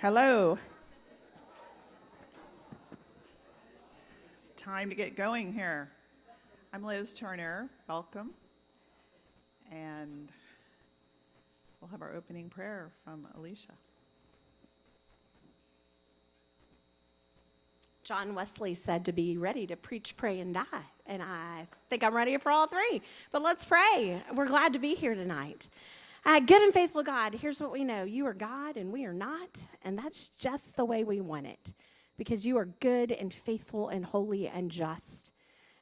Hello. It's time to get going here. I'm Liz Turner. Welcome. And we'll have our opening prayer from Alicia. John Wesley said to be ready to preach, pray, and die. And I think I'm ready for all three. But let's pray. We're glad to be here tonight. Good and faithful God, here's what we know. You are God and we are not. And that's just the way we want it. Because you are good and faithful and holy and just.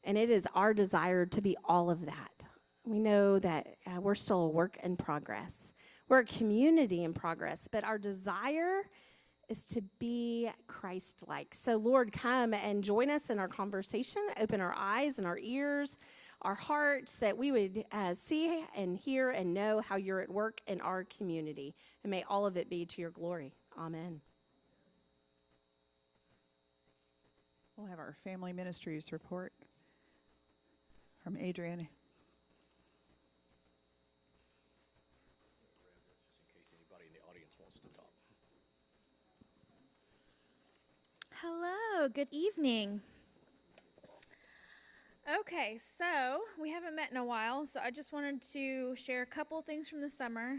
And it is our desire to be all of that. We know that we're still a work in progress. We're a community in progress. But our desire is to be Christ-like. So, Lord, come and join us in our conversation. Open our eyes and our ears, our hearts, that we would see and hear and know how you're at work in our community. And may all of it be to your glory. Amen. We'll have our family ministries report from Adrian. Hello, good evening. Okay, so we haven't met in a while, so I just wanted to share a couple things from the summer.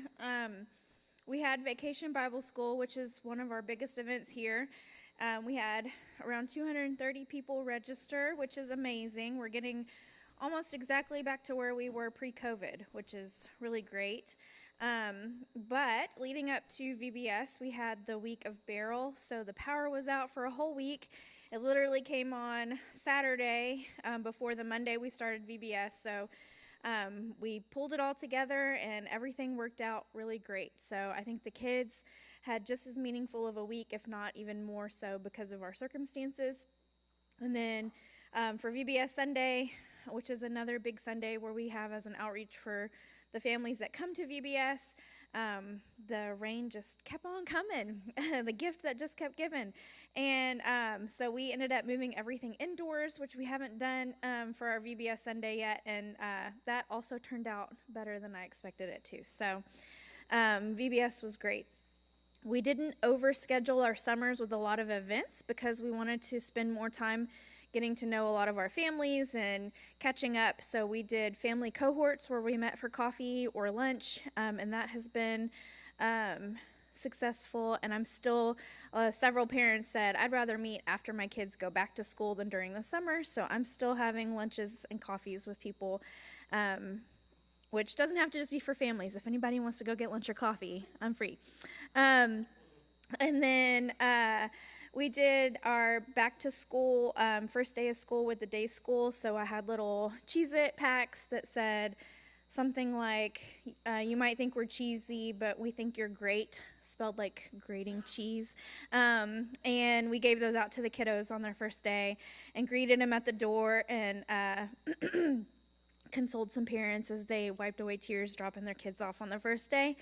We had Vacation Bible School, which is one of our biggest events here. We had around 230 people register, which is amazing. We're getting almost exactly back to where we were pre-COVID, which is really great. But leading up to VBS, we had the week of Beryl, so the power was out for a whole week. It literally came on Saturday before the Monday we started VBS, so we pulled it all together and everything worked out really great. So I think the kids had just as meaningful of a week, if not even more so because of our circumstances. And then for VBS Sunday, which is another big Sunday where we have as an outreach for the families that come to VBS, the rain just kept on coming, the gift that just kept giving. And so we ended up moving everything indoors, which we haven't done for our VBS Sunday yet, and that also turned out better than I expected it to. So VBS was great. We didn't overschedule our summers with a lot of events because we wanted to spend more time getting to know a lot of our families and catching up. So we did family cohorts where we met for coffee or lunch, and that has been successful. And I'm still, several parents said, I'd rather meet after my kids go back to school than during the summer. So I'm still having lunches and coffees with people, which doesn't have to just be for families. If anybody wants to go get lunch or coffee, I'm free. And then we did our back to school, first day of school with the day school. So I had little Cheez-It packs that said something like, you might think we're cheesy, but we think you're great, spelled like grating cheese. And we gave those out to the kiddos on their first day and greeted them at the door and consoled some parents as they wiped away tears dropping their kids off on their first day.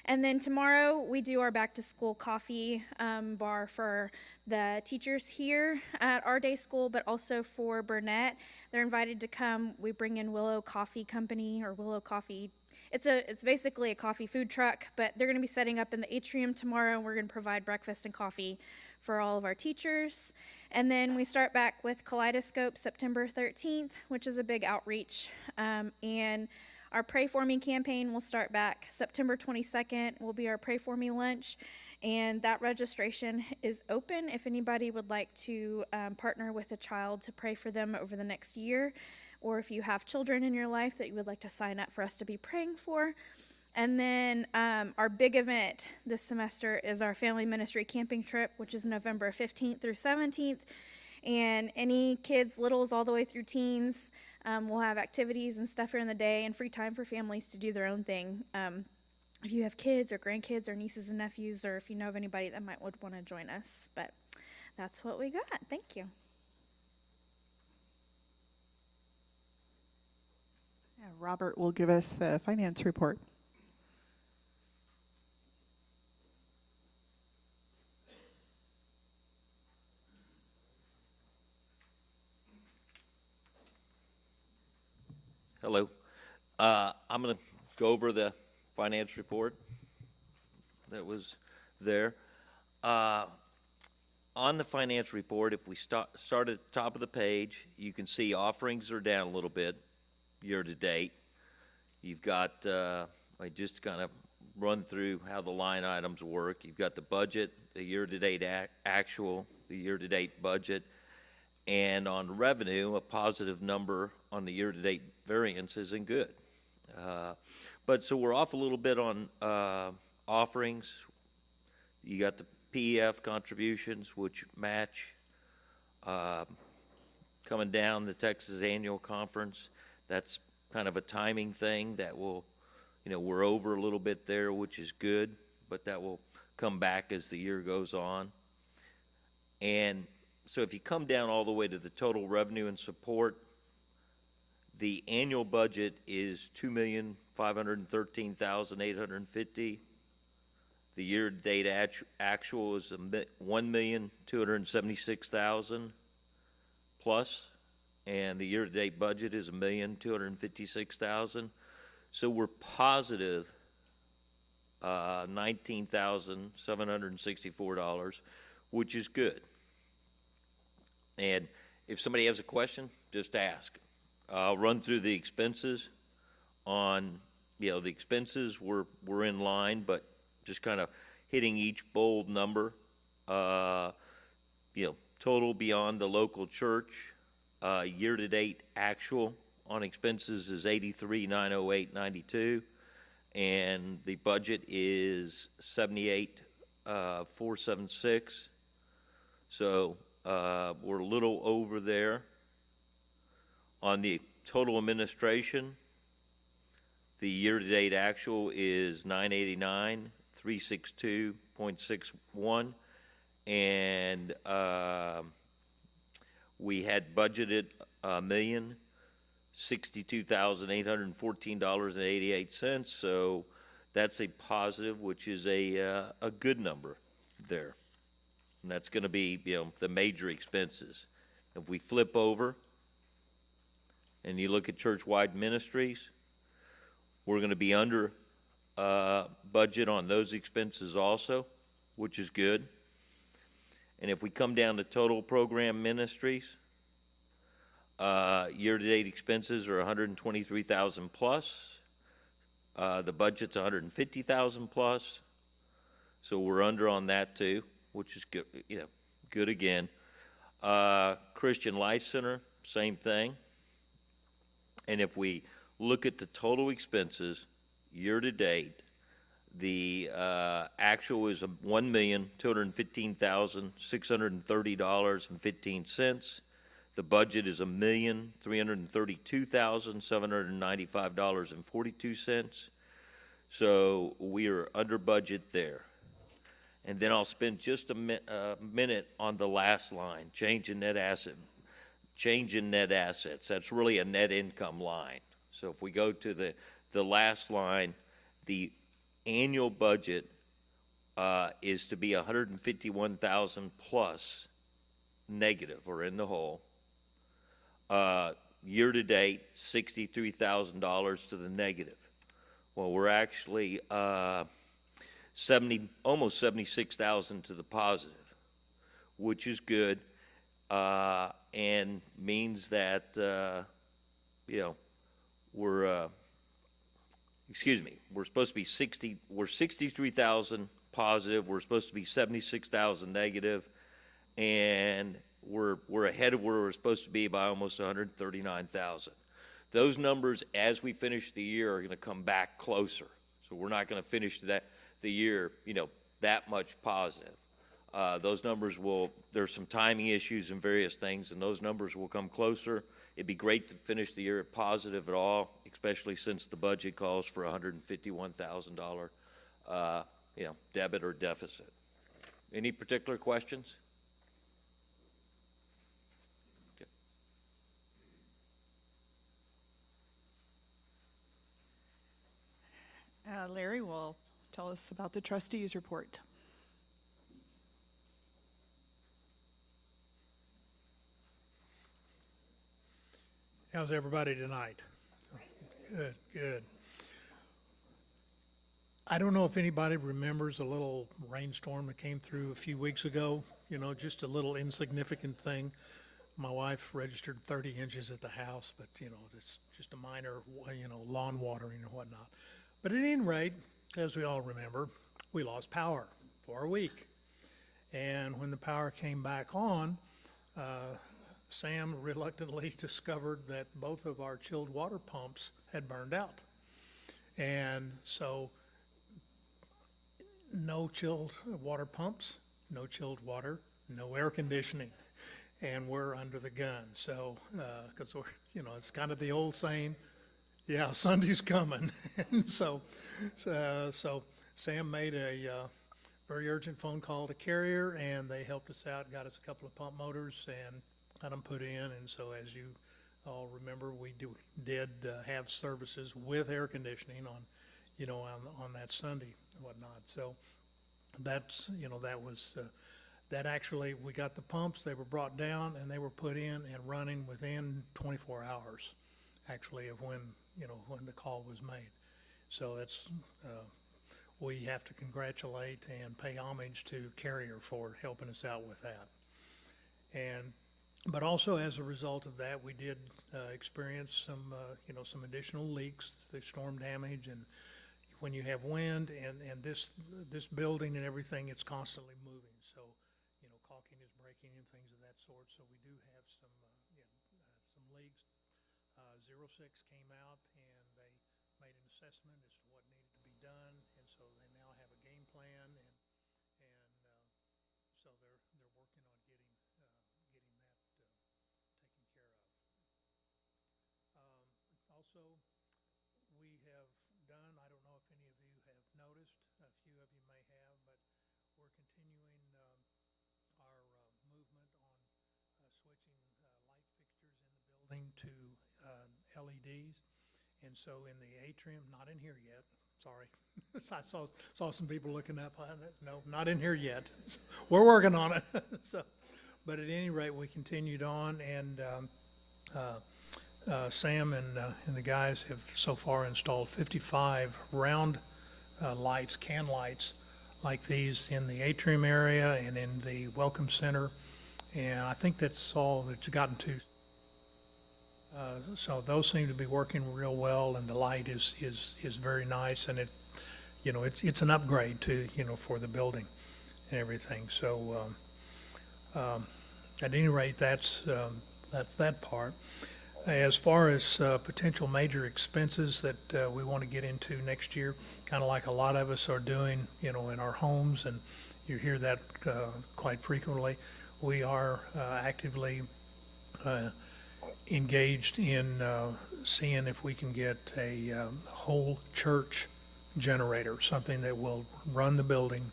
And then tomorrow we do our back to school coffee bar for the teachers here at our day school, but also for Burnett. They're invited to come. We bring in Willow Coffee Company, or Willow Coffee. It's basically a coffee food truck, but they're going to be setting up in the atrium tomorrow, and we're going to provide breakfast and coffee for all of our teachers. And then we start back with Kaleidoscope September 13th, which is a big outreach. And our Pray For Me campaign will start back September 22nd, will be our Pray For Me lunch. And that registration is open if anybody would like to partner with a child to pray for them over the next year, or if you have children in your life that you would like to sign up for us to be praying for. And then our big event this semester is our family ministry camping trip, which is November 15th through 17th. And any kids, littles all the way through teens, will have activities and stuff during the day and free time for families to do their own thing. If you have kids or grandkids or nieces and nephews, or if you know of anybody that would want to join us. But that's what we got. Thank you. Yeah, Robert will give us the finance report. Hello. I'm going to go over the finance report that was there. On the finance report, if we start at the top of the page, you can see offerings are down a little bit year-to-date. You've got, I just kind of run through how the line items work. You've got the budget, the year-to-date actual, the year-to-date budget, and on revenue, a positive number on the year-to-date variance isn't good. But so we're off a little bit on offerings. You got the PEF contributions, which match. Coming down the Texas Annual Conference, that's kind of a timing thing that will, we're over a little bit there, which is good, but that will come back as the year goes on. And so if you come down all the way to the total revenue and support, the annual budget is $2,513,850. The year-to-date actual is $1,276,000 plus, and the year-to-date budget is $1,256,000. So we're positive $19,764, which is good. And if somebody has a question, just ask. I'll run through the expenses. On, the expenses were in line, but just kind of hitting each bold number. Total beyond the local church, year-to-date actual on expenses is $83,908.92, and the budget is $78,476. So we're a little over there. On the total administration, the year-to-date actual is $989,362.61, and we had budgeted $1,062,814.88. So that's a positive, which is a good number there, and that's going to be the major expenses. If we flip over and you look at church-wide ministries, we're going to be under budget on those expenses also, which is good. And if we come down to total program ministries, year-to-date expenses are $123,000 plus. The budget's $150,000 plus. So we're under on that too, which is good. Good again. Christian Life Center, same thing. And if we look at the total expenses year-to-date, the actual is $1,215,630.15. The budget is $1,332,795.42. So we are under budget there. And then I'll spend just a minute on the last line, change in net assets. That's really a net income line. So if we go to the last line, the annual budget is to be $151,000 plus negative or in the hole. Year to date, $63,000 to the negative. Well, we're actually almost $76,000 to the positive, which is good, and means that we're supposed to be we're 63,000 positive. We're supposed to be 76,000 negative, and we're ahead of where we're supposed to be by almost 139,000. Those numbers, as we finish the year, are going to come back closer. So we're not going to finish the year, that much positive. Those numbers there's some timing issues and various things, and those numbers will come closer. It'd be great to finish the year positive at all, especially since the budget calls for $151,000, debit or deficit. Any particular questions? Okay. Larry will tell us about the trustees' report. How's everybody tonight? Good, good. I don't know if anybody remembers a little rainstorm that came through a few weeks ago, just a little insignificant thing. My wife registered 30 inches at the house, but, it's just a minor, lawn watering and whatnot. But at any rate, as we all remember, we lost power for a week. And when the power came back on, Sam reluctantly discovered that both of our chilled water pumps had burned out. And so no chilled water pumps, no chilled water, no air conditioning, and we're under the gun. So, because we're, it's kind of the old saying, yeah, Sunday's coming. And so Sam made a very urgent phone call to Carrier, and they helped us out, got us a couple of pump motors, and had them put in. And so, as you all remember, we did have services with air conditioning on that Sunday and whatnot. So that's, that was, that actually, we got the pumps, they were brought down and they were put in and running within 24 hours, actually, of when the call was made. So that's, we have to congratulate and pay homage to Carrier for helping us out with that. But also as a result of that, we did experience some additional leaks, the storm damage, and when you have wind and this building and everything, it's constantly moving. So, caulking is breaking and things of that sort. So we do have some leaks. 06 came out and they made an assessment as to what needed to be done, and so they now have a game plan, and so they're working on getting that taken care of. Also, we have done, I don't know if any of you have noticed, a few of you may have, but we're continuing our movement on switching light fixtures in the building to LEDs. And so in the atrium, not in here yet, sorry. I saw some people looking up. No, not in here yet. We're working on it. But at any rate, we continued on, and Sam and the guys have so far installed 55 round lights, can lights, like these in the atrium area and in the welcome center. And I think that's all that's gotten to. So those seem to be working real well, and the light is very nice, and it's an upgrade to for the building and everything. So at any rate, that's that part. As far as potential major expenses that we want to get into next year, kind of like a lot of us are doing, in our homes, and you hear that quite frequently. We are actively engaged in seeing if we can get a whole church generator, something that will run the building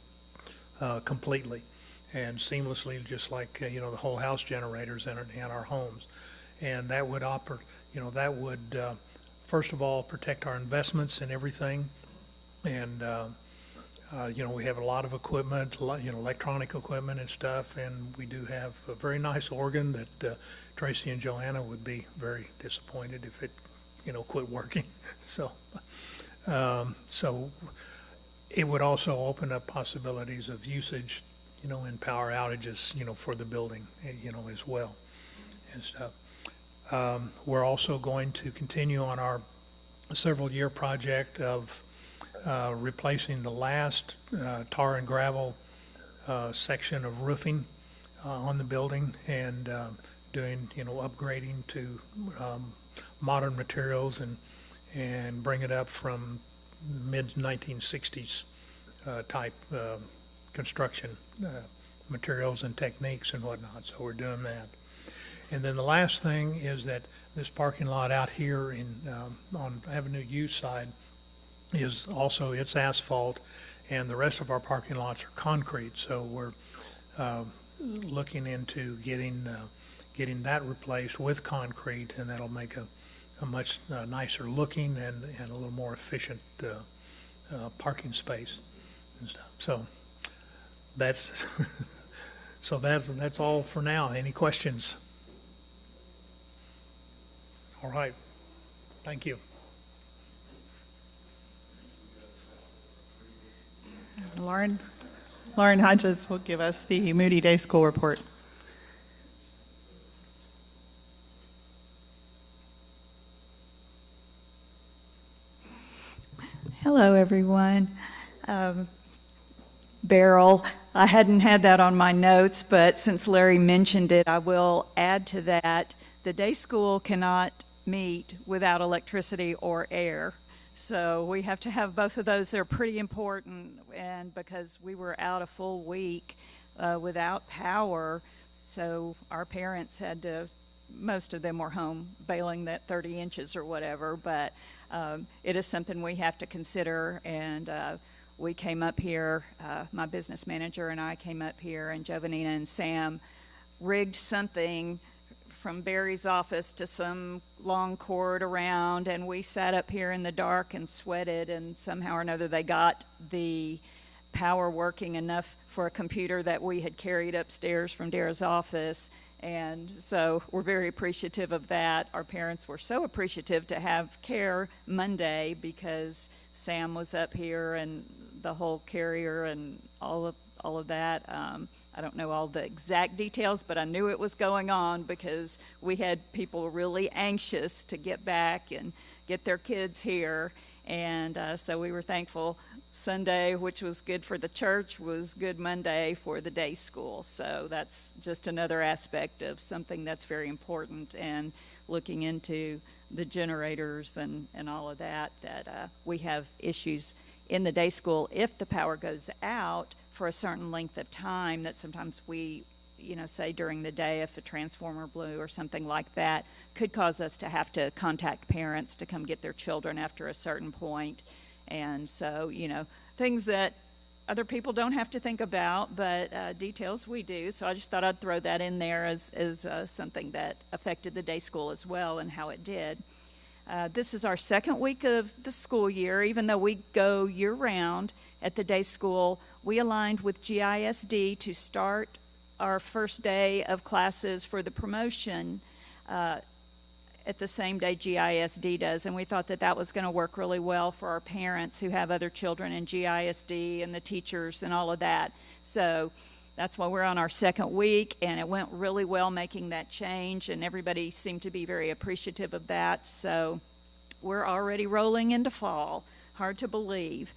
completely and seamlessly, just like the whole house generators in our homes. And that would first of all protect our investments and everything. And we have a lot of equipment, electronic equipment and stuff, and we do have a very nice organ that Tracy and Joanna would be very disappointed if it, quit working. So it would also open up possibilities of usage, in power outages, for the building, as well and stuff. We're also going to continue on our several-year project of replacing the last tar and gravel section of roofing on the building, and doing upgrading to modern materials and bring it up from mid 1960s type construction materials and techniques and whatnot. So we're doing that. And then the last thing is that this parking lot out here on Avenue U side is also, it's asphalt, and the rest of our parking lots are concrete. So we're looking into getting that replaced with concrete, and that'll make a much nicer looking and a little more efficient parking space and stuff. So that's that's all for now. Any questions? All right. Thank you. Lauren Hodges will give us the Moody Day School report. Hello, everyone. Beryl, I hadn't had that on my notes, but since Larry mentioned it, I will add to that. The day school cannot meet without electricity or air. So we have to have both of those. They're pretty important, and because we were out a full week without power, so our parents had to, most of them were home bailing that 30 inches or whatever, but it is something we have to consider, and we came up here, my business manager and I came up here, and Jovanina and Sam rigged something from Barry's office to some long cord around, and we sat up here in the dark and sweated, and somehow or another they got the power working enough for a computer that we had carried upstairs from Dara's office. And so we're very appreciative of that. Our parents were so appreciative to have care Monday because Sam was up here and the whole carrier and all of that. I don't know all the exact details, but I knew it was going on because we had people really anxious to get back and get their kids here. And so we were thankful. Sunday, which was good for the church, was good Monday for the day school. So that's just another aspect of something that's very important, and looking into the generators and all of that, we have issues in the day school if the power goes out for a certain length of time, that sometimes we, say during the day if a transformer blew or something like that, could cause us to have to contact parents to come get their children after a certain point. And so, things that other people don't have to think about, but details we do. So I just thought I'd throw that in there as something that affected the day school as well and how it did. This is our second week of the school year. Even though we go year-round at the day school, we aligned with GISD to start our first day of classes for the promotion at the same day GISD does, and we thought that was going to work really well for our parents who have other children in GISD and the teachers and all of that. So that's why we're on our second week, and it went really well making that change, and everybody seemed to be very appreciative of that. So we're already rolling into fall. Hard to believe.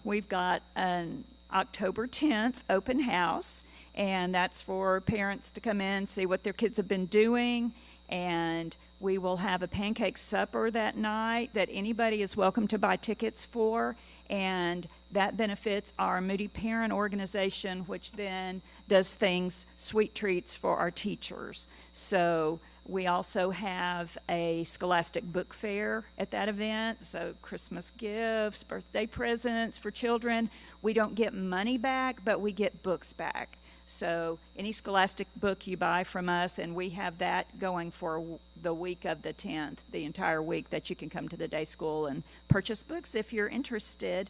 We've got an October 10th open house, and that's for parents to come in, see what their kids have been doing, and we will have a pancake supper that night that anybody is welcome to buy tickets for, and that benefits our Moody Parent Organization, which then does things, sweet treats for our teachers. So we also have a Scholastic Book Fair at that event, so Christmas gifts, birthday presents for children. We don't get money back, but we get books back. So any Scholastic book you buy from us, and we have that going for the week of the 10th, the entire week that you can come to the day school and purchase books if you're interested.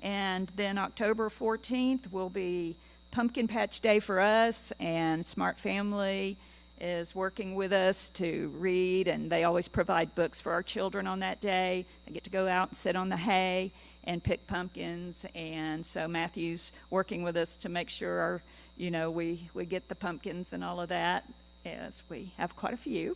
And then October 14th will be Pumpkin Patch Day for us, and Smart Family is working with us to read, and they always provide books for our children on that day. They get to go out and sit on the hay and pick pumpkins, and so Matthew's working with us to make sure we get the pumpkins and all of that, as we have quite a few.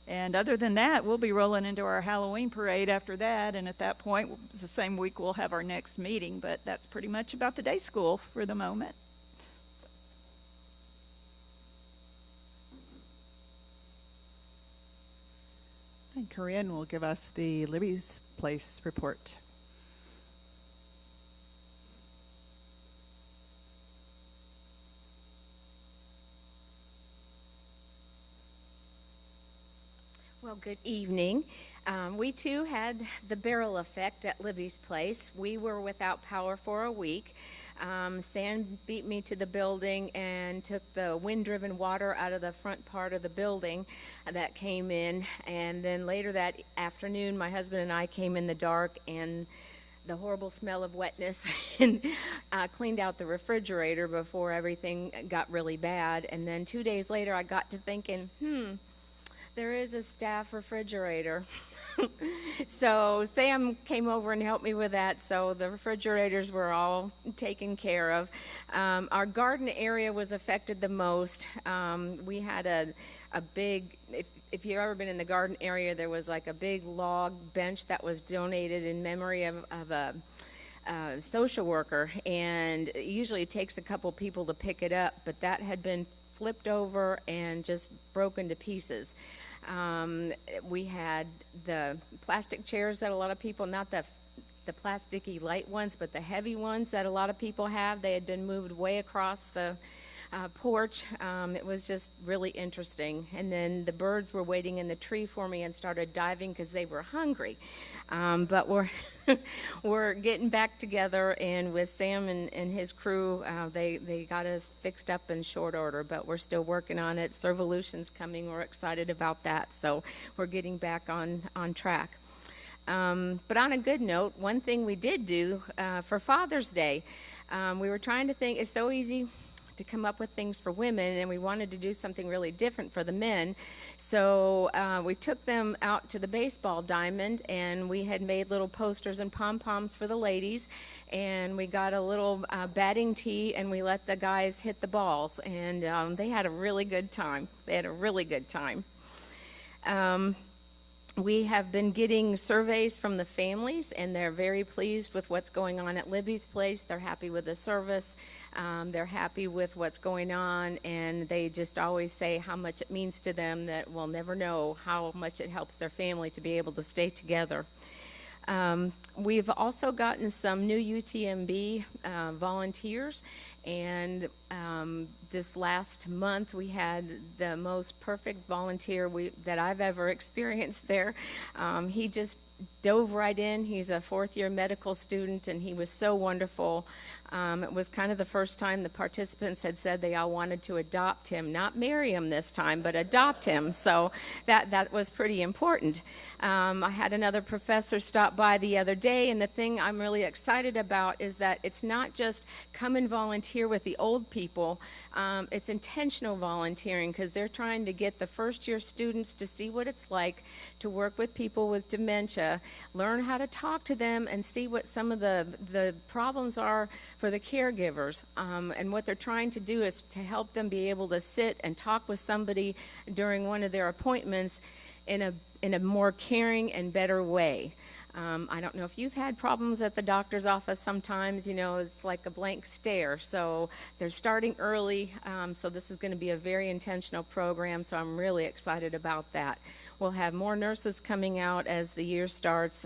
And other than that, we'll be rolling into our Halloween parade after that, and at that point, it's the same week we'll have our next meeting, but that's pretty much about the day school for the moment. And Corinne will give us the Libby's Place report. Well, good evening. We too had the Beryl effect at Libby's Place. We were without power for a week. Sam beat me to the building and took the wind-driven water out of the front part of the building that came in. And then later that afternoon, my husband and I came in the dark, and the horrible smell of wetness and cleaned out the refrigerator before everything got really bad. And then 2 days later, I got to thinking, there is a staff refrigerator. So Sam came over and helped me with that, so the refrigerators were all taken care of. Our garden area was affected the most. We had a big, if you've ever been in the garden area, there was like a big log bench that was donated in memory of a social worker, and usually it takes a couple people to pick it up, but that had been flipped over and just broken to pieces. We had the plastic chairs that a lot of people, not the plasticky light ones, but the heavy ones that a lot of people have, they had been moved way across the porch. It was just really interesting. And then the birds were waiting in the tree for me and started diving because they were hungry. But we're getting back together, and with Sam and his crew, they got us fixed up in short order, but we're still working on it. Servolution's coming. We're excited about that, so we're getting back on track. But on a good note, one thing we did do for Father's Day, we were trying to think, it's so easy to come up with things for women, and we wanted to do something really different for the men. So we took them out to the baseball diamond, and we had made little posters and pom-poms for the ladies, and we got a little batting tee, and we let the guys hit the balls, and they had a really good time. We have been getting surveys from the families, and they're very pleased with what's going on at Libby's Place. They're happy with the service. They're happy with what's going on, and they just always say how much it means to them, that we'll never know how much it helps their family to be able to stay together. We've also gotten some new UTMB volunteers, and this last month we had the most perfect volunteer that I've ever experienced there. He just dove right in. He's a fourth-year medical student, and he was so wonderful. It was kind of the first time the participants had said they all wanted to adopt him, not marry him this time, but adopt him. So that was pretty important. I had another professor stop by the other day, and the thing I'm really excited about is that it's not just come and volunteer with the old people. It's intentional volunteering, because they're trying to get the first-year students to see what it's like to work with people with dementia, learn how to talk to them, and see what some of the problems are for the caregivers. And what they're trying to do is to help them be able to sit and talk with somebody during one of their appointments in a more caring and better way. I don't know if you've had problems at the doctor's office sometimes, it's like a blank stare. So they're starting early, so this is going to be a very intentional program, so I'm really excited about that. We'll have more nurses coming out as the year starts,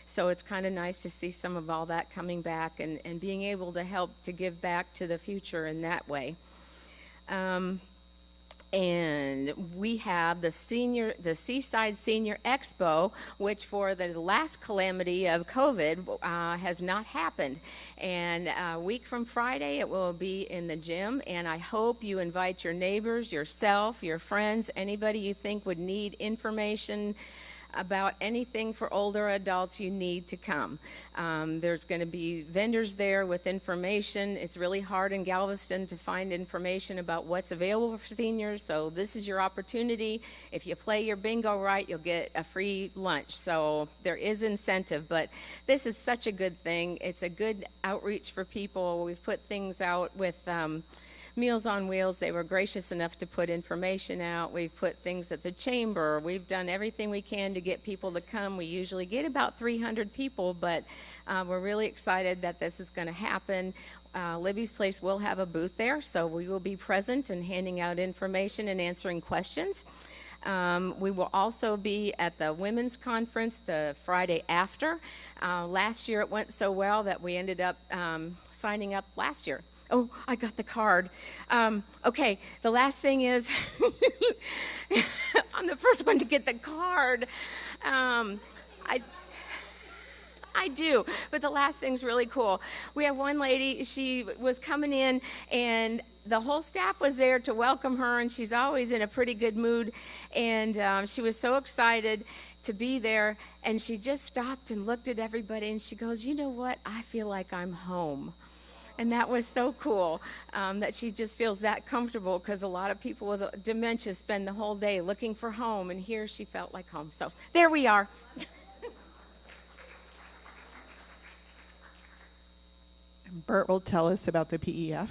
so it's kind of nice to see some of all that coming back and being able to help to give back to the future in that way. And we have the Seaside Senior Expo, which for the last calamity of COVID has not happened. And a week from Friday, it will be in the gym. And I hope you invite your neighbors, yourself, your friends, anybody you think would need information about anything for older adults. You need to come. There's going to be vendors there with information. It's really hard in Galveston to find information about what's available for seniors, so this is your opportunity. If you play your bingo right, you'll get a free lunch, so there is incentive, but this is such a good thing. It's a good outreach for people. We've put things out with Meals on Wheels. They were gracious enough to put information out. We've put things at the chamber. We've done everything we can to get people to come. We usually get about 300 people, but we're really excited that this is going to happen. Libby's Place will have a booth there, so we will be present and handing out information and answering questions. We will also be at the Women's Conference the Friday after. Last year it went so well that we ended up signing up last year. Oh, I got the card. Okay, the last thing is, I'm the first one to get the card. I do, but the last thing's really cool. We have one lady, she was coming in, and the whole staff was there to welcome her, and she's always in a pretty good mood, and she was so excited to be there, and she just stopped and looked at everybody, and she goes, "You know what? I feel like I'm home." And that was so cool that she just feels that comfortable, because a lot of people with dementia spend the whole day looking for home, and here she felt like home. So there we are. Bert will tell us about the PEF.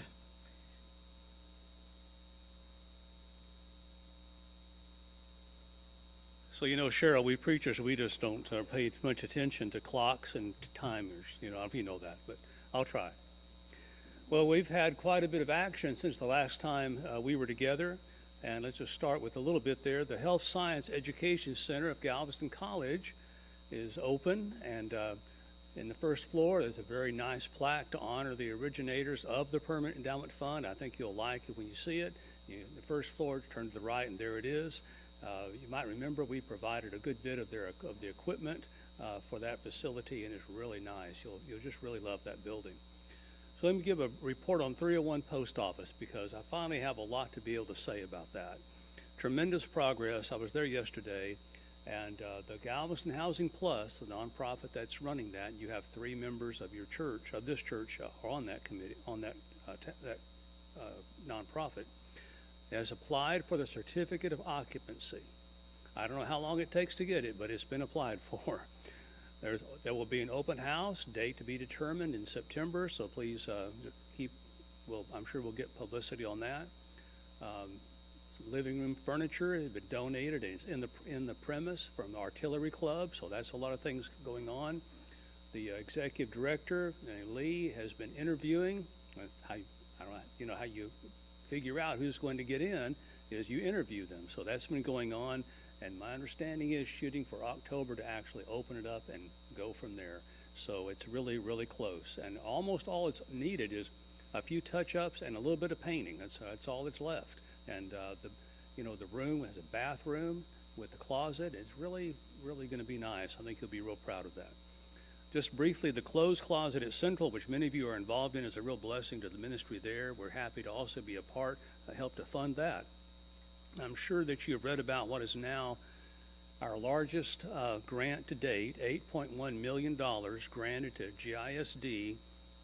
So, Cheryl, we preachers, we just don't pay much attention to clocks and timers. I don't know if you know that, but I'll try. Well, we've had quite a bit of action since the last time we were together. And let's just start with a little bit there. The Health Science Education Center of Galveston College is open. And in the first floor, there's a very nice plaque to honor the originators of the Permanent Endowment Fund. I think you'll like it when you see it. The first floor, turn to the right, and there it is. You might remember we provided a good bit of the equipment for that facility, and it's really nice. You'll just really love that building. So let me give a report on 301 Post Office, because I finally have a lot to be able to say about that. Tremendous progress. I was there yesterday, and the Galveston Housing Plus, the nonprofit that's running that, you have 3 members of your church, of this church, are on that committee, on that nonprofit, has applied for the certificate of occupancy. I don't know how long it takes to get it, but it's been applied for. There will be an open house, date to be determined in September, so please I'm sure we'll get publicity on that. Some living room furniture has been donated. It's in the premise from the Artillery Club, so that's a lot of things going on. The executive director, Lee, has been interviewing. I don't know how you figure out who's going to get in is you interview them. So that's been going on, and my understanding is shooting for October to actually open it up and go from there. So it's really, really close, and almost all it's needed is a few touch-ups and a little bit of painting. That's all that's left. And the room has a bathroom with a closet. It's really, really going to be nice. I think you'll be real proud of that. Just briefly, the clothes closet at Central, which many of you are involved in, is a real blessing to the ministry there. We're happy to also be a part, help to fund that. I'm sure that you have read about what is now our largest grant to date, $8.1 million granted to GISD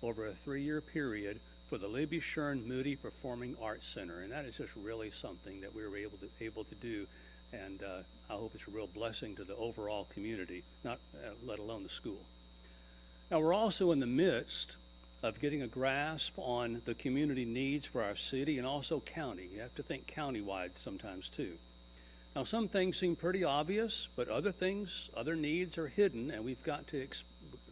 over a 3-year period for the Libby Shern Moody Performing Arts Center. And that is just really something that we were able to do. And I hope it's a real blessing to the overall community, not let alone the school. Now, we're also in the midst of getting a grasp on the community needs for our city and also county. You have to think county-wide sometimes, too. Now, some things seem pretty obvious, but other needs are hidden, and we've got to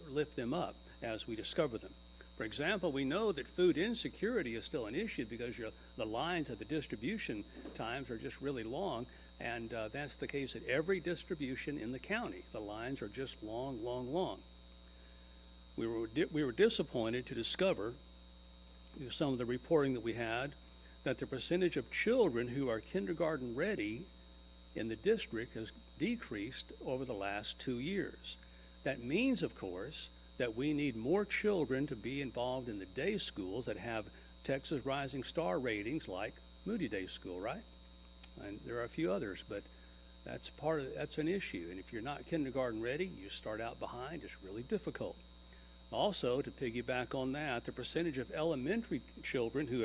lift them up as we discover them. For example, we know that food insecurity is still an issue because the lines at the distribution times are just really long, and that's the case at every distribution in the county. The lines are just long, long, long. We were disappointed to discover, some of the reporting that we had, that the percentage of children who are kindergarten ready in the district has decreased over the last 2 years. That means, of course, that we need more children to be involved in the day schools that have Texas Rising Star ratings like Moody Day School, right? And there are a few others, but that's an issue. And if you're not kindergarten ready, you start out behind. It's really difficult. Also, to piggyback on that, the percentage of elementary children who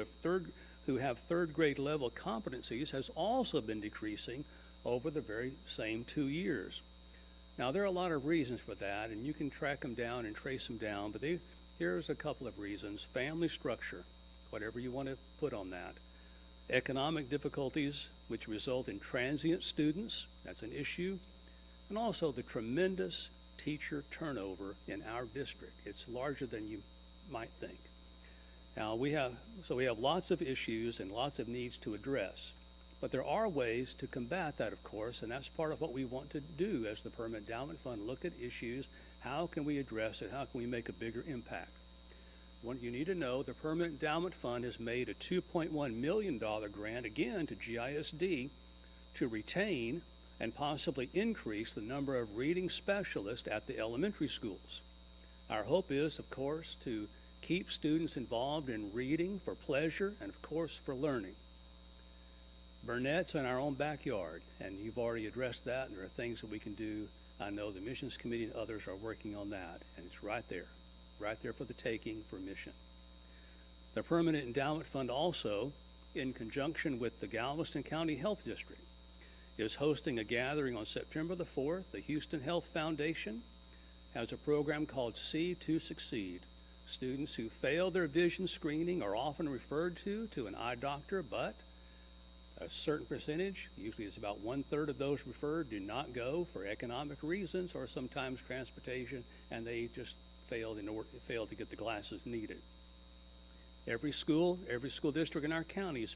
have third grade level competencies has also been decreasing over the very same 2 years. Now, there are a lot of reasons for that, and you can track them down and trace them down, but here's a couple of reasons. Family structure, whatever you want to put on that. Economic difficulties, which result in transient students, that's an issue, and also the tremendous teacher turnover in our district. It's larger than you might think. Now, we have lots of issues and lots of needs to address. But there are ways to combat that, of course, and that's part of what we want to do as the Permanent Endowment Fund, look at issues. How can we address it? How can we make a bigger impact? What you need to know, the Permanent Endowment Fund has made a $2.1 million grant, again, to GISD to retain and possibly increase the number of reading specialists at the elementary schools. Our hope is, of course, to keep students involved in reading for pleasure and, of course, for learning. Burnett's in our own backyard, and you've already addressed that, and there are things that we can do. I know the Missions Committee and others are working on that, and it's right there for the taking for mission. The Permanent Endowment Fund also, in conjunction with the Galveston County Health District, is hosting a gathering on September the 4th. The Houston Health Foundation has a program called See to Succeed. Students who fail their vision screening are often referred to an eye doctor, but a certain percentage, usually it's about 1/3 of those referred, do not go for economic reasons or sometimes transportation, and they just fail to get the glasses needed. Every school district in our county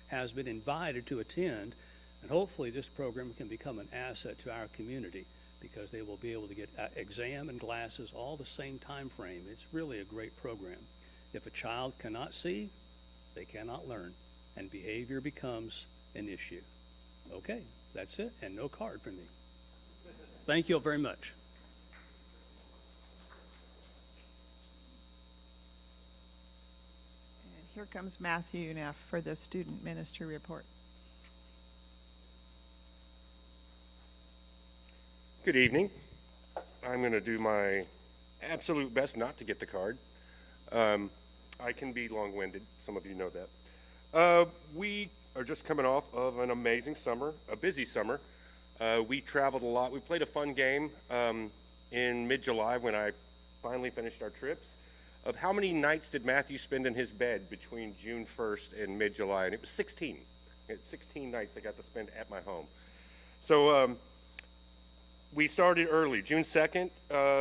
has been invited to attend, and hopefully this program can become an asset to our community because they will be able to get exam and glasses all the same time frame. It's really a great program. If a child cannot see, they cannot learn, and behavior becomes an issue. Okay, that's it, and no card for me. Thank you all very much. And here comes Matthew Neff for the student ministry report. Good evening. I'm going to do my absolute best not to get the card. I can be long-winded. Some of you know that. We are just coming off of an amazing summer, a busy summer. We traveled a lot. We played a fun game in mid-July when I finally finished our trips of how many nights did Matthew spend in his bed between June 1st and mid-July, and it was 16. It's 16 nights I got to spend at my home. So we started early. June 2nd,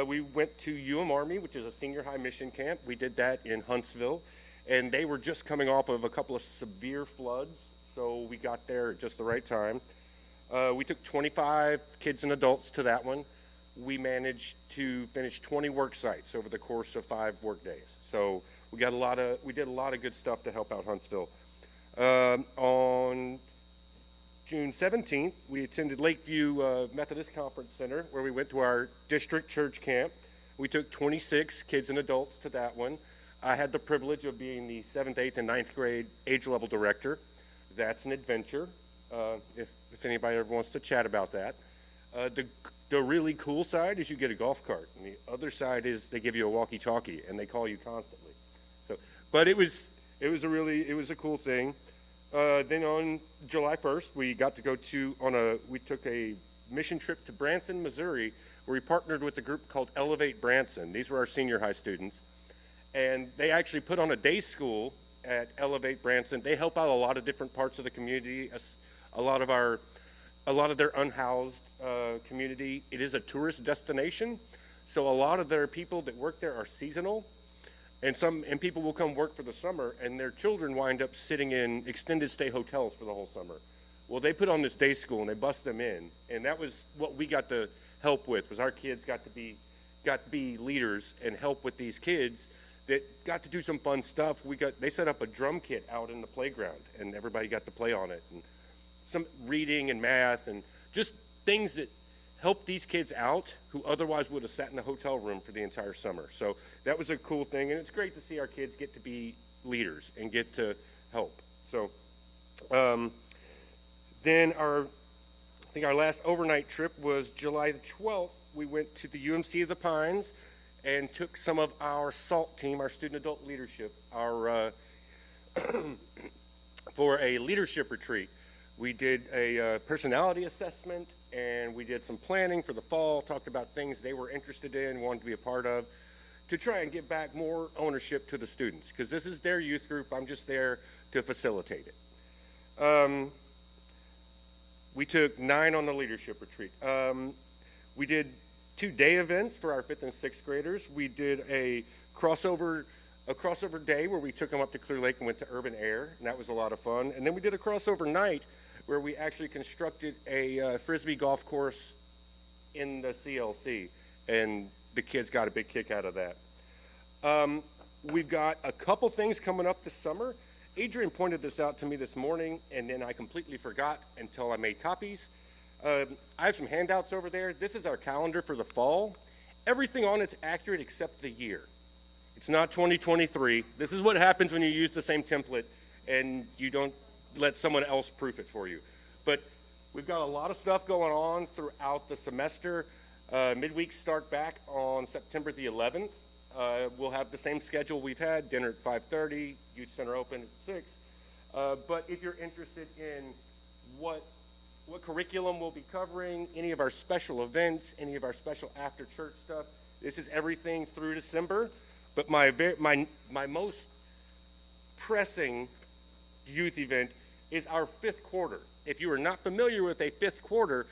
we went to Army, which is a senior high mission camp. We did that in Huntsville, and they were just coming off of a couple of severe floods, so we got there at just the right time. We took 25 kids and adults to that one. We managed to finish 20 work sites over the course of 5 work days. So we did a lot of good stuff to help out Huntsville. On June 17th, we attended Lakeview Methodist Conference Center, where we went to our district church camp. We took 26 kids and adults to that one. I had the privilege of being the 7th, 8th, and 9th grade age level director. That's an adventure, if anybody ever wants to chat about that. The really cool side is you get a golf cart, and the other side is they give you a walkie-talkie, and they call you constantly. So, but it was a cool thing. Then on July 1st, we got to go we took a mission trip to Branson, Missouri, where we partnered with a group called Elevate Branson. These were our senior high students. And they actually put on a day school at Elevate Branson. They help out a lot of different parts of the community, a lot of their unhoused community. It is a tourist destination, so a lot of their people that work there are seasonal. And people will come work for the summer, and their children wind up sitting in extended stay hotels for the whole summer. Well, they put on this day school, and they bust them in, and that was what we got to help with. Was our kids got to be leaders and help with these kids that got to do some fun stuff. They set up a drum kit out in the playground, and everybody got to play on it, and some reading and math, and just things that help these kids out who otherwise would have sat in a hotel room for the entire summer. So that was a cool thing, and it's great to see our kids get to be leaders and get to help. So then I think our last overnight trip was July the 12th. We went to the UMC of the Pines and took some of our SALT team, our student adult leadership, for a leadership retreat. We did a personality assessment, and we did some planning for the fall, talked about things they were interested in, wanted to be a part of, to try and give back more ownership to the students, because this is their youth group. I'm just there to facilitate it. We took 9 on the leadership retreat. We did 2-day events for our 5th and 6th graders. We did a crossover day where we took them up to Clear Lake and went to Urban Air, and that was a lot of fun. And then we did a crossover night where we actually constructed a Frisbee golf course in the CLC, and the kids got a big kick out of that. We've got a couple things coming up this summer. Adrian pointed this out to me this morning, and then I completely forgot until I made copies. I have some handouts over there. This is our calendar for the fall. Everything on it's accurate except the year. It's not 2023. This is what happens when you use the same template and you don't let someone else proof it for you. But we've got a lot of stuff going on throughout the semester. Midweeks start back on September the 11th. We'll have the same schedule we've had, dinner at 5:30, youth center open at 6. But if you're interested in what curriculum we'll be covering, any of our special events, any of our special after-church stuff, this is everything through December. But my most pressing youth event is our 5th quarter. If you are not familiar with a 5th quarter,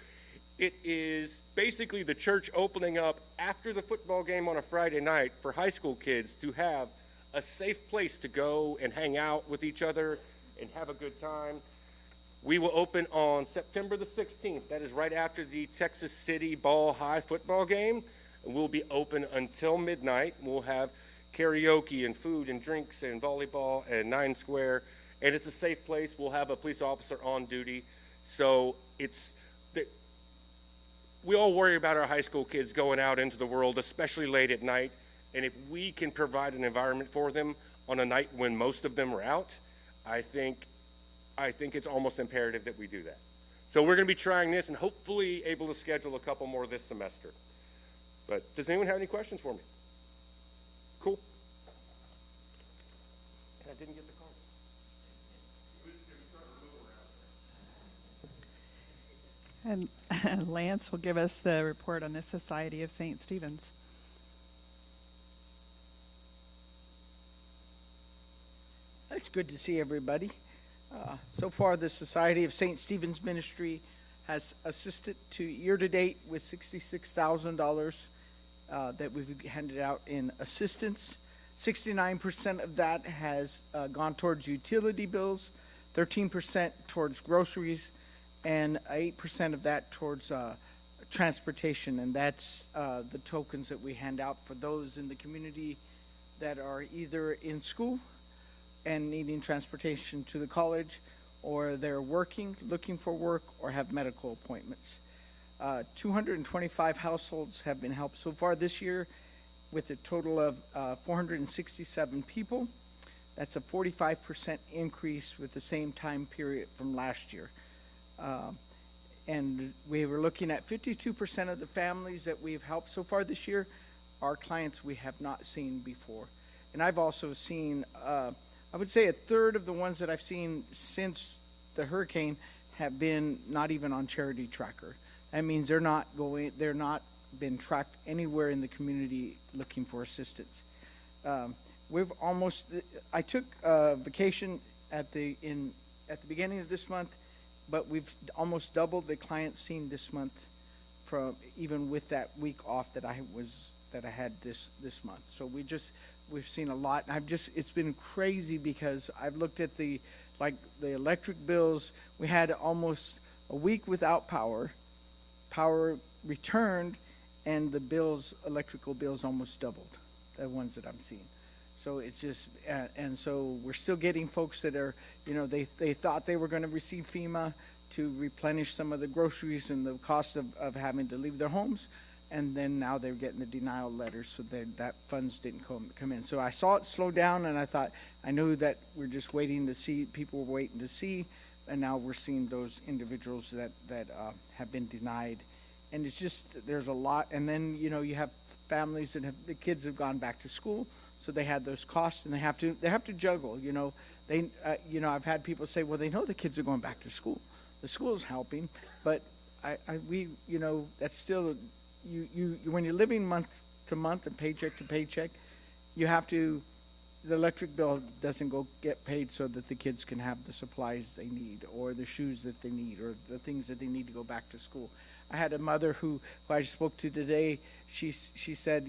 it is basically the church opening up after the football game on a Friday night for high school kids to have a safe place to go and hang out with each other and have a good time. We will open on September the 16th. That is right after the Texas City Ball High football game. We'll be open until midnight. We'll have karaoke and food and drinks and volleyball and 9 Square. And it's a safe place. We'll have a police officer on duty. So we all worry about our high school kids going out into the world, especially late at night. And if we can provide an environment for them on a night when most of them are out, I think it's almost imperative that we do that. So we're going to be trying this and hopefully able to schedule a couple more this semester. But does anyone have any questions for me? Cool. And I didn't get the card. And Lance will give us the report on the Society of St. Stephen's. It's good to see everybody. So far, the Society of St. Stephen's Ministry has assisted to year-to-date with $66,000 that we've handed out in assistance. 69% of that has gone towards utility bills, 13% towards groceries, and 8% of that towards transportation. And that's the tokens that we hand out for those in the community that are either in school and needing transportation to the college, or they're working, looking for work, or have medical appointments. 225 households have been helped so far this year with a total of 467 people. That's a 45% increase with the same time period from last year. And we were looking at 52% of the families that we've helped so far this year are clients we have not seen before. And I've also seen, I would say a third of the ones that I've seen since the hurricane have been not even on Charity Tracker. That means they're not been tracked anywhere in the community looking for assistance. I took a vacation at the beginning of this month, but we've almost doubled the clients seen this month from even with that week off that I had this month. So we've seen a lot. And it's been crazy because I've looked at the electric bills. We had almost a week without power returned, and the electrical bills almost doubled, the ones that I'm seeing. So it's just, and so we're still getting folks that are, they thought they were going to receive FEMA to replenish some of the groceries and the cost of having to leave their homes. And then now they're getting the denial letters, so that funds didn't come in. So I saw it slow down, and I knew that we're just waiting to see, people were waiting to see, and now we're seeing those individuals that have been denied. And it's just, there's a lot. And then, you have families that the kids have gone back to school, so they had those costs, and they have to juggle, I've had people say, well, they know the kids are going back to school. The school is helping, but that's still, when you're living month to month and paycheck to paycheck, the electric bill doesn't go get paid so that the kids can have the supplies they need, or the shoes that they need, or the things that they need to go back to school. I had a mother who I spoke to today. She said,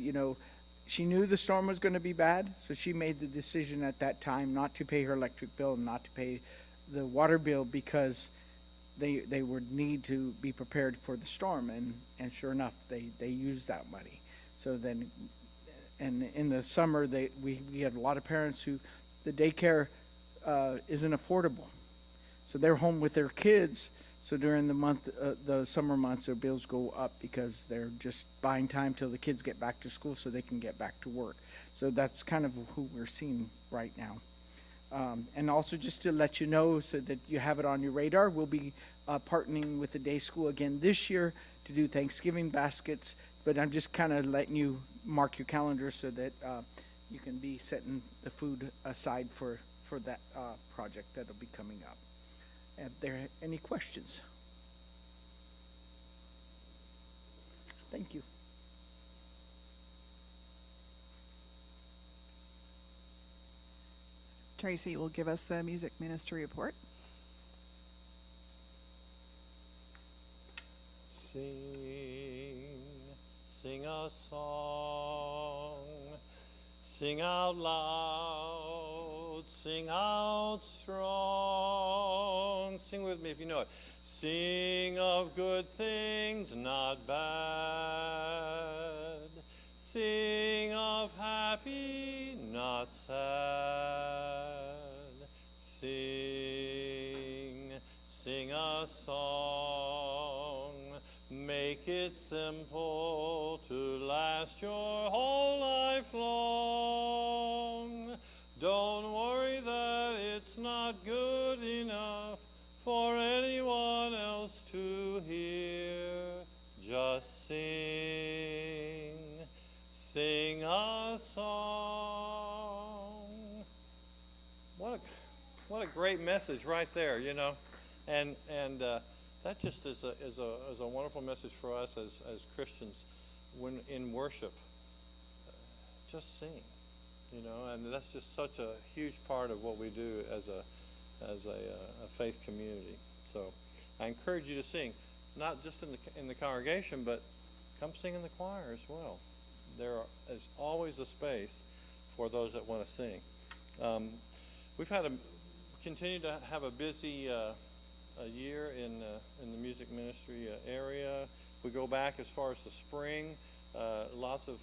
she knew the storm was going to be bad, so she made the decision at that time not to pay her electric bill and not to pay the water bill because they would need to be prepared for the storm. And sure enough, they used that money. So then, and in the summer, we had a lot of parents who the daycare isn't affordable. So they're home with their kids. So during the summer months, their bills go up because they're just buying time till the kids get back to school so they can get back to work. So that's kind of who we're seeing right now. And also just to let you know so that you have it on your radar, we'll be partnering with the day school again this year to do Thanksgiving baskets. But I'm just kind of letting you mark your calendar so that you can be setting the food aside for that project that'll be coming up. Are there any questions? Thank you. Tracy will give us the music ministry report. Sing a song, sing out loud, sing out strong. Sing with me if you know it. Sing of good things, not bad. Sing of happy, not sad. Sing a song. Make it simple to last your whole life long. Don't worry that it's not good enough for anyone else to hear. Just sing a song. What a great message right there, you know, and that just is a wonderful message for us as Christians when in worship. Just sing, you know, and that's just such a huge part of what we do as a faith community. So I encourage you to sing, not just in the congregation, but come sing in the choir as well. There is always a space for those that want to sing. We've continued to have a busy a year in the music ministry area. We go back as far as the spring, lots of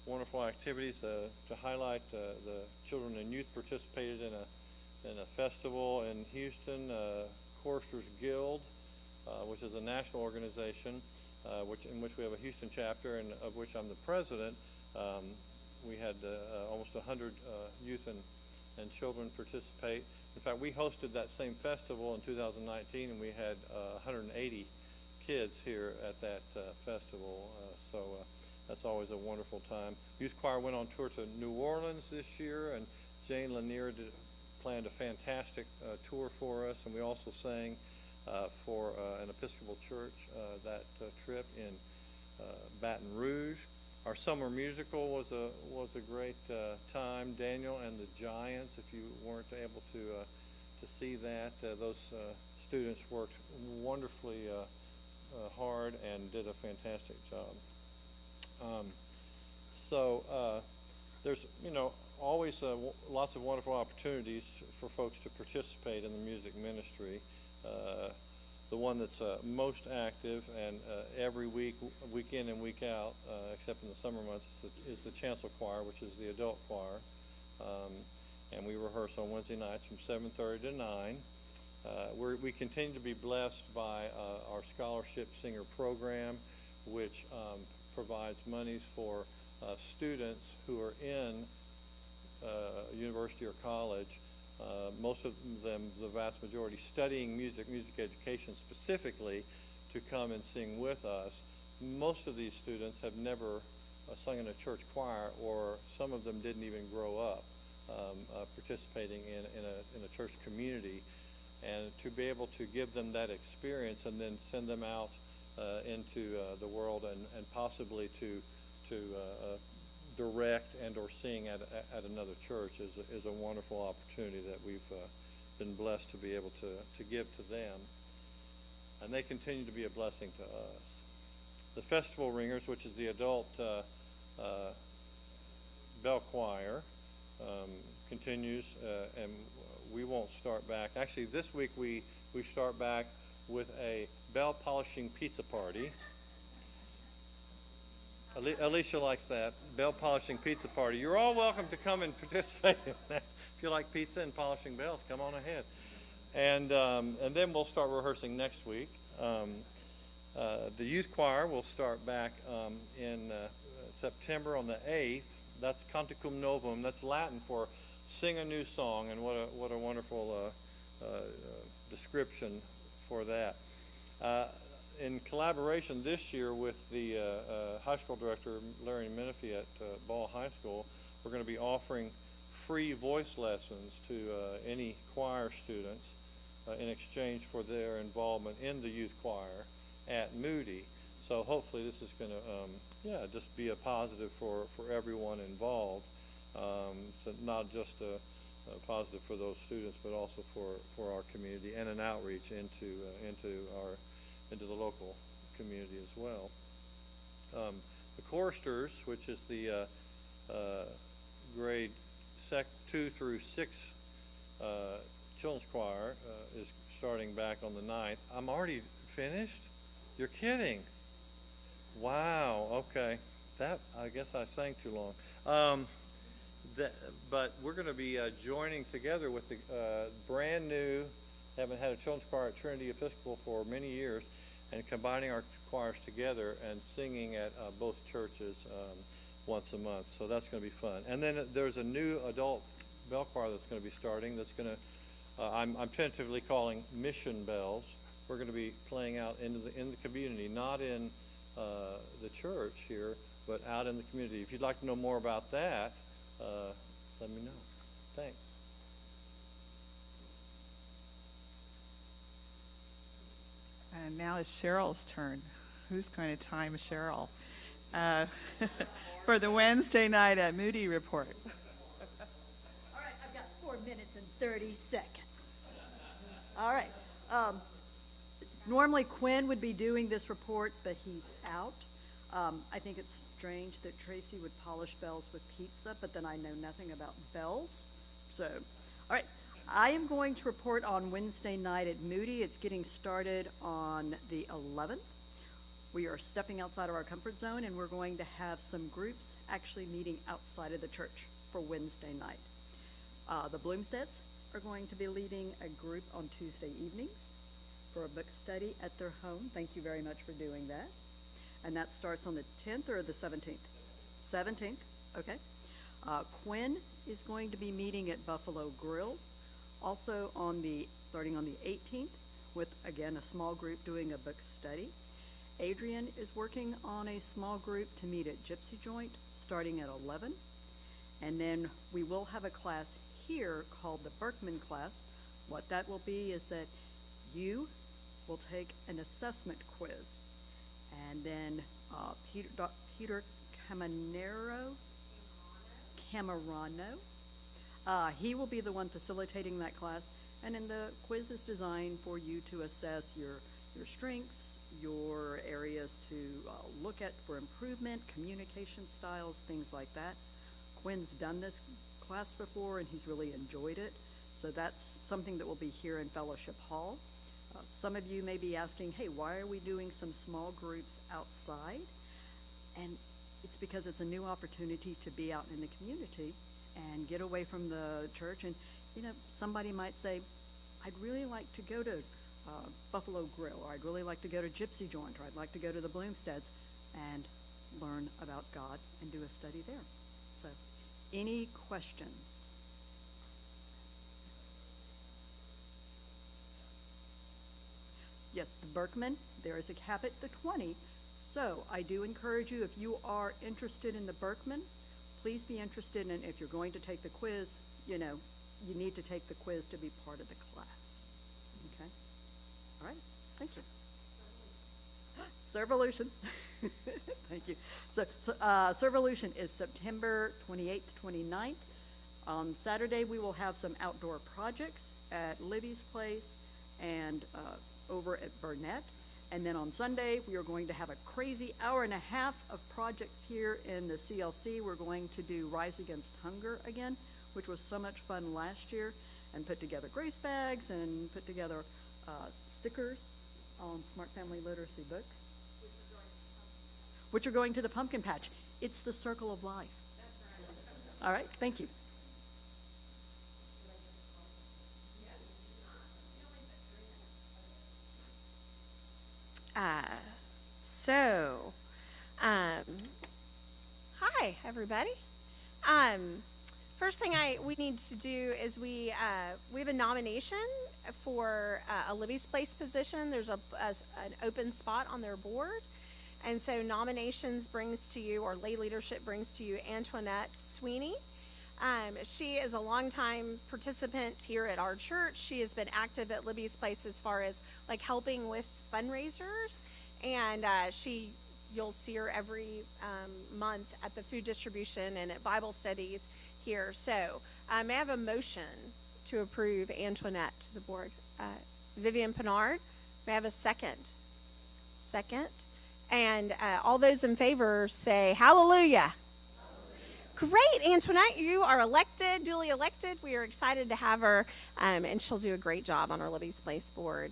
wonderful activities to highlight. The children and youth participated in a festival in Houston, Choristers Guild, which is a national organization, in which we have a Houston chapter, and of which I'm the president. We had almost 100 youth and children participate. In fact, we hosted that same festival in 2019, and we had 180 kids here at that festival. So that's always a wonderful time. Youth Choir went on tour to New Orleans this year, and Jane Lanier planned a fantastic tour for us, and we also sang for an Episcopal church that trip in Baton Rouge. Our summer musical was a great time. Daniel and the Giants, if you weren't able to see that, those students worked wonderfully hard and did a fantastic job. There's, you know, always lots of wonderful opportunities for folks to participate in the music ministry. The one that's most active and every week in and week out, except in the summer months, is the Chancel Choir, which is the adult choir. And we rehearse on Wednesday nights from 7:30 to 9. We continue to be blessed by our scholarship singer program, which provides monies for students who are in university or college. Most of them, the vast majority, studying music education specifically, to come and sing with us. Most of these students have never sung in a church choir, or some of them didn't even grow up participating in a church community. And to be able to give them that experience and then send them out into the world and possibly to direct and or sing at another church is a wonderful opportunity that we've been blessed to be able to give to them, and they continue to be a blessing to us. The Festival Ringers, which is the adult bell choir, continues, and we won't start back. Actually, this week we start back with a bell polishing pizza party. Alicia likes that, bell polishing pizza party. You're all welcome to come and participate in that. If you like pizza and polishing bells, come on ahead. And then we'll start rehearsing next week. The youth choir will start back in September on the 8th. That's Canticum Novum. That's Latin for sing a new song, and what a wonderful description for that. In collaboration this year with the high school director, Larry Menifee at Ball High School, we're going to be offering free voice lessons to any choir students in exchange for their involvement in the youth choir at Moody. So hopefully this is going to, just be a positive for everyone involved. So not just a positive for those students, but also for our community, and an outreach into the local community as well. The choristers, which is the grade 2 through 6 children's choir, is starting back on the 9th. I'm already finished? You're kidding. Wow, okay. That, I guess I sang too long. But we're going to be joining together with the brand new, haven't had a children's choir at Trinity Episcopal for many years, and combining our choirs together and singing at both churches once a month. So that's going to be fun. And then there's a new adult bell choir that's going to be starting. That's going to, I'm tentatively calling Mission Bells. We're going to be playing out in the community, not in the church here, but out in the community. If you'd like to know more about that, let me know. Thanks. And now it's Cheryl's turn. Who's going to time Cheryl for the Wednesday night at Moody report? All right, I've got 4 minutes and 30 seconds. All right. Normally Quinn would be doing this report, but he's out. I think it's strange that Tracy would polish bells with pizza, but then I know nothing about bells. So, all right. I am going to report on Wednesday night at Moody. It's getting started on the 11th. We are stepping outside of our comfort zone, and we're going to have some groups actually meeting outside of the church for Wednesday night. The Bloomsteads are going to be leading a group on Tuesday evenings for a book study at their home. Thank you very much for doing that. And that starts on the 10th or the 17th? 17th, okay. Quinn is going to be meeting at Buffalo Grill, also starting on the 18th, with, again, a small group doing a book study. Adrian is working on a small group to meet at Gypsy Joint, starting at 11. And then we will have a class here called the Berkman class. What that will be is that you will take an assessment quiz. And then Peter Camarano, he will be the one facilitating that class. And then the quiz is designed for you to assess your strengths, your areas to look at for improvement, communication styles, things like that. Quinn's done this class before, and he's really enjoyed it. So that's something that will be here in Fellowship Hall. Some of you may be asking, hey, why are we doing some small groups outside? And it's because it's a new opportunity to be out in the community and get away from the church. And, somebody might say, I'd really like to go to Buffalo Grill, or I'd really like to go to Gypsy Joint, or I'd like to go to the Bloomsteads and learn about God and do a study there. So, any questions? Yes, the Berkman, there is a cap at the 20. So I do encourage you, if you are interested in the Berkman, please be interested in, if you're going to take the quiz, you need to take the quiz to be part of the class. Okay? All right, thank you. Servolution. Thank you. So Servolution is September 28th, 29th. On Saturday, we will have some outdoor projects at Libby's Place and over at Burnett. And then on Sunday, we are going to have a crazy hour and a half of projects here in the CLC. We're going to do Rise Against Hunger again, which was so much fun last year, and put together grace bags and put together stickers on Smart Family Literacy books, which are going to the pumpkin patch. It's the circle of life. That's right. All right, thank you. Hi, everybody. First thing we need to do is we have a nomination for a Libby's Place position. There's an open spot on their board. And so nominations brings to you, or lay leadership brings to you, Antoinette Sweeney. She is a longtime participant here at our church. She has been active at Libby's Place as far as like helping with fundraisers. And you'll see her every month at the food distribution and at Bible studies here. So may I have a motion to approve Antoinette to the board? Vivian Pinard, may I have a second? Second. And all those in favor say hallelujah. Great, Antoinette, you are elected, duly elected. We are excited to have her, and she'll do a great job on our Libby's Place board.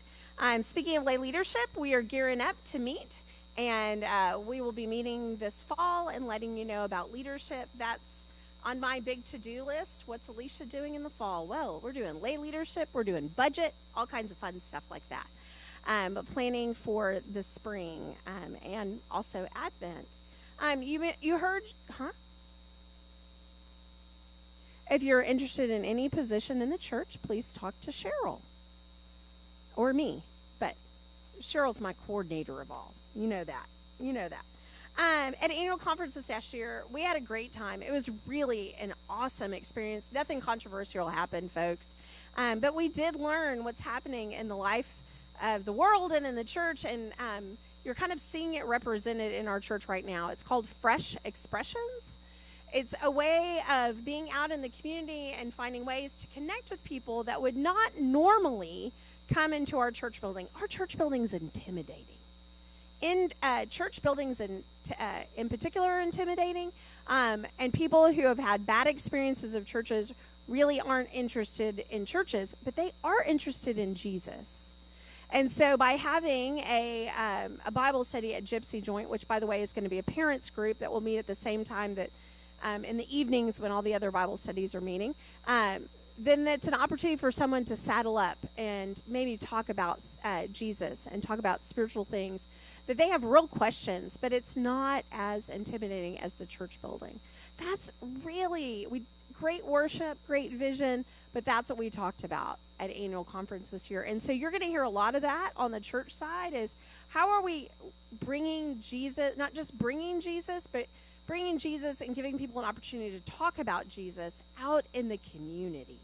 Speaking of lay leadership, we are gearing up to meet, and we will be meeting this fall and letting you know about leadership. That's on my big to-do list. What's Alicia doing in the fall? Well, we're doing lay leadership, we're doing budget, all kinds of fun stuff like that. But planning for the spring and also Advent. You heard, huh? If you're interested in any position in the church, please talk to Cheryl or me. But Cheryl's my coordinator of all. You know that. You know that. At annual conference this last year, we had a great time. It was really an awesome experience. Nothing controversial happened, folks. But we did learn what's happening in the life of the world and in the church. And you're kind of seeing it represented in our church right now. It's called Fresh Expressions. It's a way of being out in the community and finding ways to connect with people that would not normally come into our church building. Our church building is intimidating. Church buildings in particular are intimidating, and people who have had bad experiences of churches really aren't interested in churches, but they are interested in Jesus. And so by having a Bible study at Gypsy Joint, which, by the way, is going to be a parents group that will meet at the same time that in the evenings when all the other Bible studies are meeting, then it's an opportunity for someone to saddle up and maybe talk about Jesus and talk about spiritual things that they have real questions, but it's not as intimidating as the church building. That's really great worship, great vision, but that's what we talked about at annual conference this year. And so you're going to hear a lot of that on the church side is how are we bringing Jesus, not just bringing Jesus, but bringing Jesus and giving people an opportunity to talk about Jesus out in the community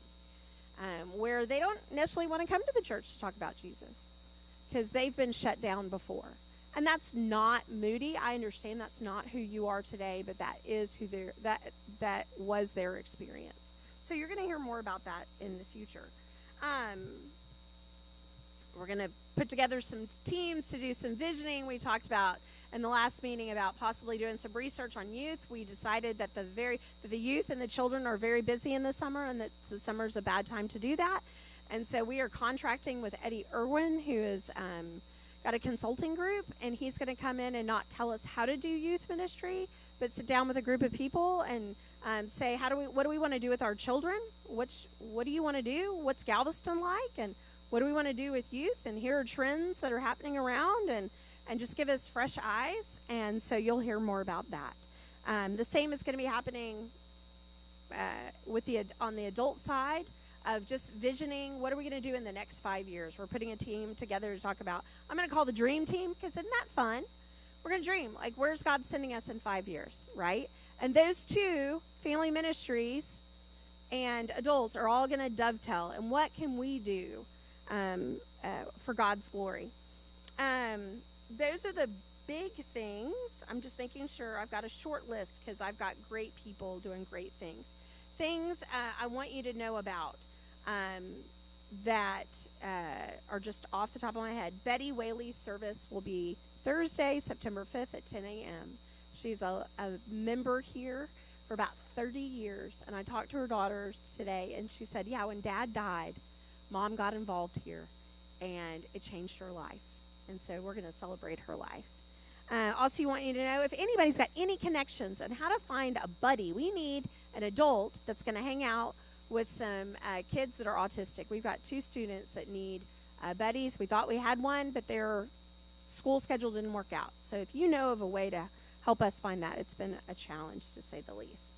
where they don't necessarily want to come to the church to talk about Jesus because they've been shut down before. And that's not Moody. I understand that's not who you are today, but that is who that was their experience. So you're going to hear more about that in the future. We're going to put together some teams to do some visioning. We talked about in the last meeting about possibly doing some research on youth. We decided that the youth and the children are very busy in the summer and that the summer is a bad time to do that. And so we are contracting with Eddie Irwin, who is got a consulting group, and he's going to come in and not tell us how to do youth ministry, but sit down with a group of people and say, what do we want to do with our children? What do you want to do? What's Galveston like? And what do we want to do with youth? And here are trends that are happening around, and just give us fresh eyes. And so you'll hear more about that. The same is going to be happening on the adult side of just visioning. What are we going to do in the next 5 years? We're putting a team together to talk about. I'm going to call the dream team because isn't that fun? We're going to dream. Like, where's God sending us in 5 years, right? And those two, family ministries and adults, are all going to dovetail. And what can we do for God's glory? Those are the big things. I'm just making sure I've got a short list because I've got great people doing great things. Things I want you to know about that are just off the top of my head. Betty Whaley's service will be Thursday, September 5th at 10 a.m. She's a member here for about 30 years. And I talked to her daughters today, and she said, yeah, when Dad died, Mom got involved here, and it changed her life. And so we're going to celebrate her life. Also, I want you to know if anybody's got any connections on how to find a buddy. We need an adult that's going to hang out with some kids that are autistic. We've got 2 students that need buddies. We thought we had one, but their school schedule didn't work out. So if you know of a way to help us find that, it's been a challenge to say the least.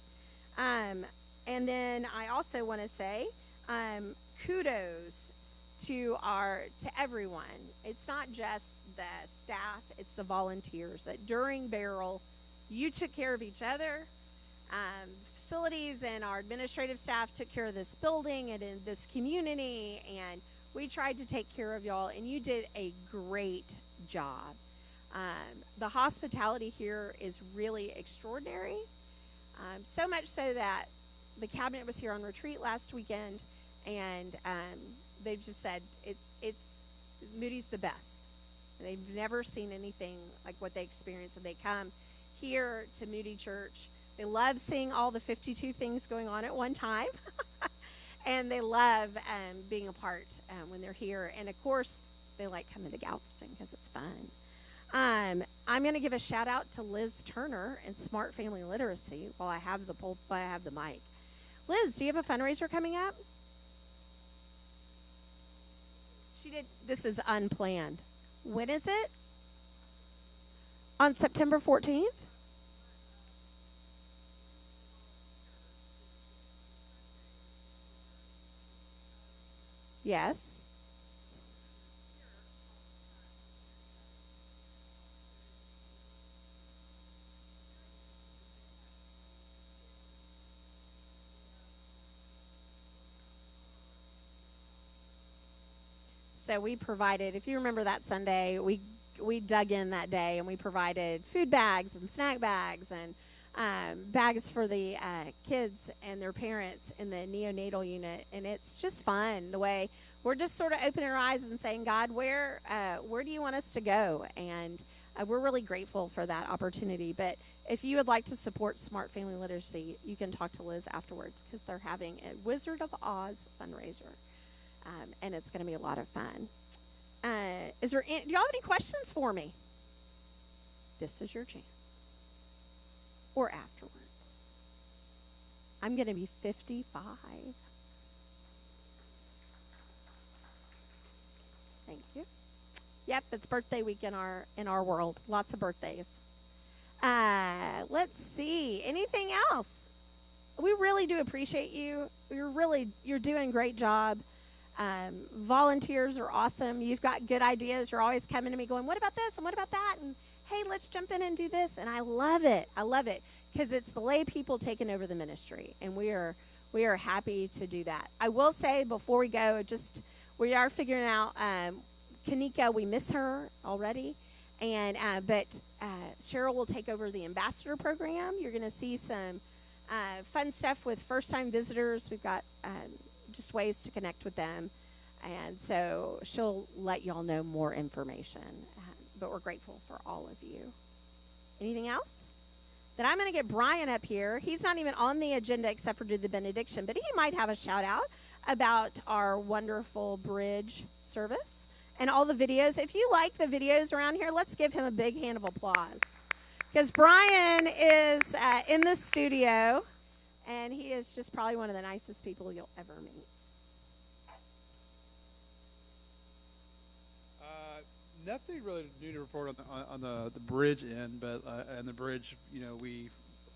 And then I also want to say kudos to everyone. It's not just the staff, it's the volunteers that during Barrel, you took care of each other. Facilities and our administrative staff took care of this building and in this community, and we tried to take care of y'all, and you did a great job. The hospitality here is really extraordinary, so much so that the cabinet was here on retreat last weekend, and they've just said it's Moody's the best. They've never seen anything like what they experience when they come here to Moody Church. They love seeing all the 52 things going on at one time, and they love being a part when they're here. And of course, they like coming to Galveston because it's fun. I'm going to give a shout out to Liz Turner and Smart Family Literacy while I have the mic. Liz, do you have a fundraiser coming up? She did. This is unplanned. When is it? On September 14th? Yes. So we provided, if you remember that Sunday, we dug in that day and we provided food bags and snack bags and bags for the kids and their parents in the neonatal unit. And it's just fun the way we're just sort of opening our eyes and saying, God, where do you want us to go? And we're really grateful for that opportunity. But if you would like to support Smart Family Literacy, you can talk to Liz afterwards because they're having a Wizard of Oz fundraiser. And it's going to be a lot of fun. Do y'all have any questions for me? This is your chance. Or afterwards. I'm going to be 55. Thank you. Yep, it's birthday week in our world. Lots of birthdays. Let's see. Anything else? We really do appreciate you. You're doing a great job. Volunteers are awesome. You've got good ideas. You're always coming to me going, what about this and what about that? And hey, let's jump in and do this. And I love it. I love it because it's the lay people taking over the ministry. And we are happy to do that. I will say before we go, we are figuring out Kanika, we miss her already. But Cheryl will take over the ambassador program. You're going to see some fun stuff with first-time visitors. We've got just ways to connect with them. And so she'll let y'all know more information. But we're grateful for all of you. Anything else? Then I'm going to get Brian up here. He's not even on the agenda except for do the benediction, but he might have a shout out about our wonderful bridge service and all the videos. If you like the videos around here, let's give him a big hand of applause. Because Brian is in the studio, and he is just probably one of the nicest people you'll ever meet. Nothing really new to report on the bridge end, but and the bridge, we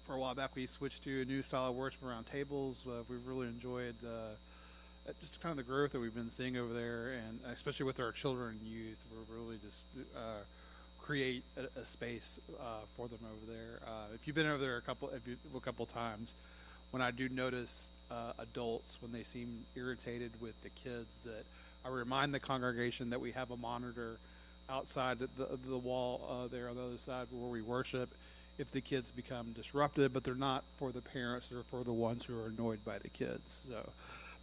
for a while back we switched to a new style of worship around tables. We've really enjoyed just kind of the growth that we've been seeing over there, and especially with our children and youth, we're really just create a space for them over there. If you've been over there a couple times, when I do notice adults when they seem irritated with the kids, that I remind the congregation that we have a monitor outside the wall there on the other side where we worship if the kids become disrupted, but they're not for the parents, they're for the ones who are annoyed by the kids. So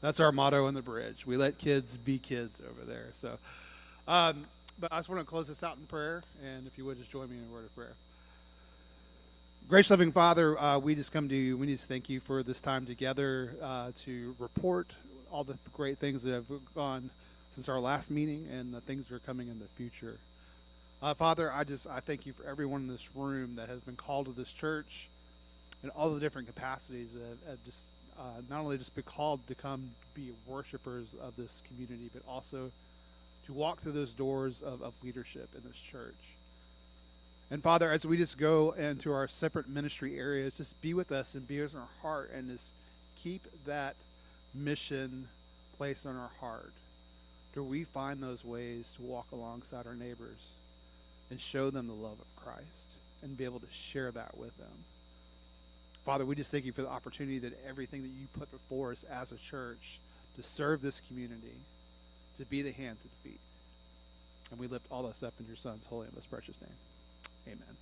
that's our motto in the bridge. We let kids be kids over there. So, but I just want to close this out in prayer, and if you would just join me in a word of prayer. Gracious loving Father, we just come to you. We just thank you for this time together to report all the great things that have gone since our last meeting and the things that are coming in the future. Father, I thank you for everyone in this room that has been called to this church and all the different capacities that have just not only just been called to come be worshipers of this community, but also to walk through those doors of leadership in this church. And Father, as we just go into our separate ministry areas, just be with us and be with our heart and just keep that mission placed on our heart, do we find those ways to walk alongside our neighbors and show them the love of Christ and be able to share that with them. Father, we just thank you for the opportunity that everything that you put before us as a church to serve this community, to be the hands and feet. And we lift all this up in your Son's holy and most precious name. Amen.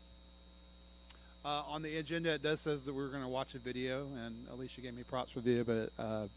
On the agenda, it does says that we're going to watch a video, and Alicia gave me props for the video, but